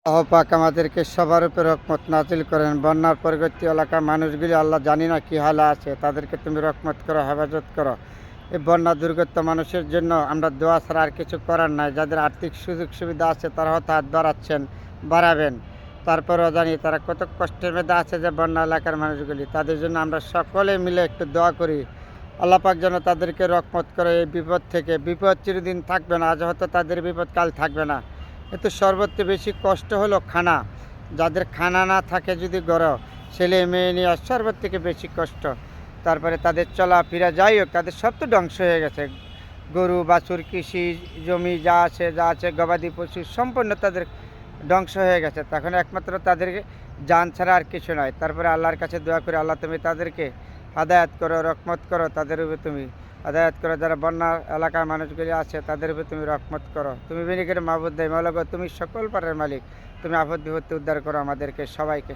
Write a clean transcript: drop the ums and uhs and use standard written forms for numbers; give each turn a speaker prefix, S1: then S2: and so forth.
S1: আল্লাহ পাক আমাদেরকে সবার উপর রহমত নাজিল করেন। বন্যার পরবর্তী এলাকার মানুষগুলি আল্লাহ জানি না কী হালে আছে, তাদেরকে তুমি রহমত করো, হেফাজত করো। এই বন্যা দুর্গত মানুষের জন্য আমরা দোয়া ছাড়া আর কিছু করার নাই। যাদের আর্থিক সুযোগ সুবিধা আছে তারা হয়তো হাত বাড়াচ্ছেন, বাড়াবেন। তারপরেও জানি তারা কত কষ্টের মধ্যে আছে যে বন্যা এলাকার মানুষগুলি, তাদের জন্য আমরা সকলে মিলে একটু দোয়া করি। আল্লাহ পাক যেন তাদেরকে রহমত করে এই বিপদ থেকে। বিপদ চিরদিন থাকবে না, আজ হয়তো তাদের বিপদ কাল থাকবে না। কিন্তু সর্বত্র বেশি কষ্ট হলো খানা। যাদের খানা না থাকে যদি গড়, ছেলে মেয়ে নিয়ে সর্বত থেকে বেশি কষ্ট। তারপরে তাদের চলাফেরা যাই হোক, তাদের সব তো ধ্বংস হয়ে গেছে। গরু বাছুর, কৃষি জমি যা আছে গবাদি পশু সম্পূর্ণ তাদের ধ্বংস হয়ে গেছে। তখন একমাত্র তাদেরকে জান ছাড়া আর কিছু নয়। তারপরে আল্লাহর কাছে দোয়া করে, আল্লাহ তুমি তাদেরকে হাদায়াত করো, রহমত করো, তাদের উপরে তুমি হাদায়াত করো। যারা বন্যা এলাকার মানুষগুলি আছে তাদের উপরে তুমি রহমত করো। তুমি বিনিকের মাহবুদ দেয় মাওলা গো, তুমি সকল পারের মালিক। তুমি আপদ বিপত্তি উদ্ধার করো আমাদেরকে সবাইকে।